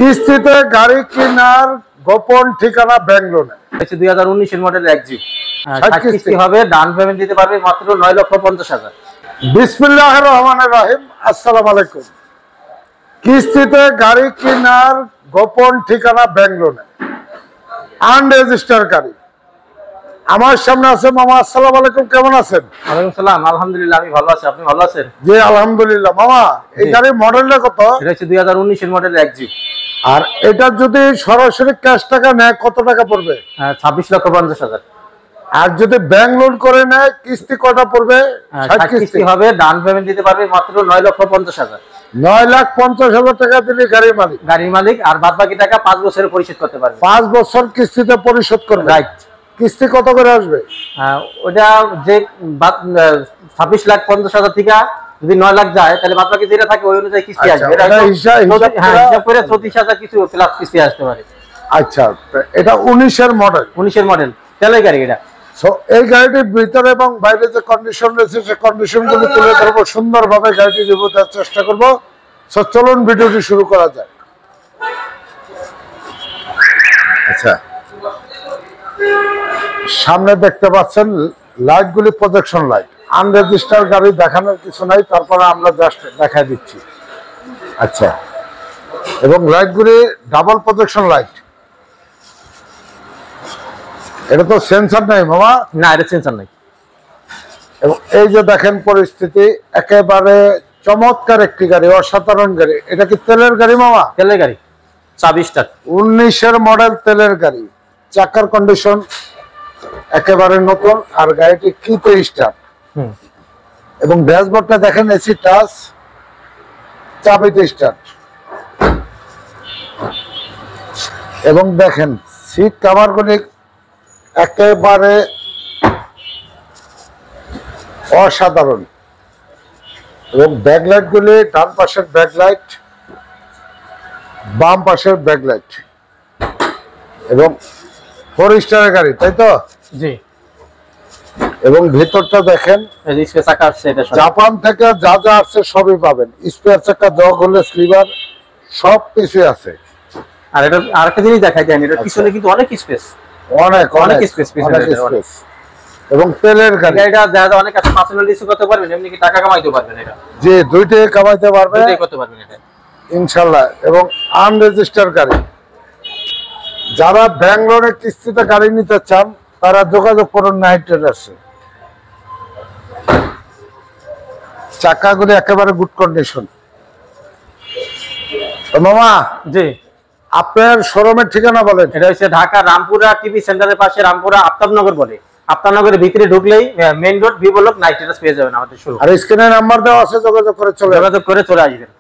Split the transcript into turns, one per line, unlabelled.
কিস্তিতে গাড়ি কেনার গোপন ঠিকানা ব্যাংক লোনে।
2019 এর মডেল এক্সজি। কিস্তি হবে, ডাউন পেমেন্ট দিতে পারবে মাত্র 9,50,000।
বিসমিল্লাহির রহমানির রহিম। আসসালামু আলাইকুম। কিস্তিতে গাড়ি কেনার গোপন ঠিকানা ব্যাংক লোনে, আনরেজিস্টার্ড গাড়ি। আমার সামনে আছে মামা। আসসালামু আলাইকুম, কেমন আছেন?
ওয়ালাইকুম সালাম, আলহামদুলিল্লাহ আমি ভালো আছি, আপনি ভালো আছেন?
জি আলহামদুলিল্লাহ। মামা, এই গাড়ির মডেলটা কত?
এটা হচ্ছে 2019 এর মডেল এক্সজি।
আর এটা যদি সরাসরি ক্যাশ টাকা নেয় কত টাকা পড়বে?
26,50,000।
আর যদি ব্যাংক লোন করে নেয় কিস্তি কয়টা পড়বে?
60 কিস্তি হবে, ডাউন পেমেন্ট দিতে পারবে মাত্র 9,50,000।
9,50,000 টাকা দিলে গাড়ির মালিক
আর বাদ বাকি টাকা 5 বছরে পরিশোধ করতে পারবে।
5 বছর কিস্তিতে পরিশোধ করবে।
রাইট।
কিস্তি কত করে আসবে?
ওটা যে 26,50,000 থেকে যদি 9 লাখ যায় তাহলে বাদ বাকি যেটা থাকে ওই অনুযায়ী কিস্তি আসবে। এটা হিসাব করে 34,000 কিছু প্লাস কিস্তি আসতে পারে।
আচ্ছা, এটা 19 এর মডেল।
19 এর মডেল তেলের গাড়ি এটা।
সো এই গাড়িটির ভিতরে এবং বাইরে যে কন্ডিশন রয়েছে সেই কন্ডিশনগুলো তুলে ধরবো, সুন্দরভাবে গাড়িটি বোঝার চেষ্টা করবো। সো চলুন ভিডিওটি শুরু করা যাক। আচ্ছা, সামনে দেখতে পাচ্ছেন লাইটগুলি প্রজেকশন লাইট। আনরেজিস্টার্ড গাড়ি দেখানোর কিছু নাই, তারপরে আমরা জাস্ট দেখাই দিচ্ছি। আচ্ছা, এবং লাইটগুলি ডাবল প্রজেকশন লাইট। এটা তো সেন্সর নাই মামা?
না, এটা সেন্সর নাই।
এবং এই যে দেখেন পরিস্থিতি, একেবারে চমৎকার একটি গাড়ি, অসাধারণ গাড়ি। এটা কি তেলের গাড়ি মামা?
তেলের গাড়ি, চাবি স্টার্ট।
19 এর মডেল তেলের গাড়ি। চাকার কন্ডিশন একেবারে নতুন, আর গাড়িটি কিতে স্টার্ট। এবং ড্যাশবোর্ডটা দেখেন এসি টাচ, চাবিতে স্টার্ট। এবং দেখেন সিট কভারগুলি একেবারে অসাধারণ। এবং ব্যাকলাইট গুলি, ডান পাশের ব্যাকলাইট, বাম পাশের ব্যাকলাইট। এবং 4 স্টারের গাড়ি, তাই তো?
জি।
এবং ভিতরটা দেখেন, জাপান থেকে যা যা আছে সবই পাবেন। স্পেয়ার চাকা, জগ হলে স্লিভার, সব কিছু আছে।
আর এটা আরেকটা জিনিস দেখাই দেন, এটা পিছনে কিন্তু অনেক স্পেস, অনেক স্পেস পিছনে।
এবং তেলের গাড়ি,
এটা যারা অনেক আছে পার্সোনাল ইস্যু করতে পারবেন, এমনি কি টাকা কামাইতে পারবেন। এটা
যে দুইটাই কামাইতে পারবে,
দুইটাই করতে পারবেন এটা
ইনশাআল্লাহ। এবং আনরেজিস্টার্ড গাড়ি। যারা ব্যাংক লোনে কিস্তিতে গাড়ি নিতে চান তারা যোগাযোগ করুন নাইট ট্রেডার্সে। চাকাগুলি একেবারে গুড কন্ডিশন। মামা,
জি,
আপনার শোরুমের ঠিকানা বলেন।
এটা হচ্ছে ঢাকা রামপুরা টিভি সেন্টারের পাশে, রামপুরা আফতাবনগর বলে। আফতাবনগরের ভিতরে ঢুকলেই main road, B block, night traders পেয়ে যাবেন আমাদের শোরুম।
আর স্ক্রিনে নাম্বার দেওয়া আছে, যোগাযোগ করে চলে
আসবেন।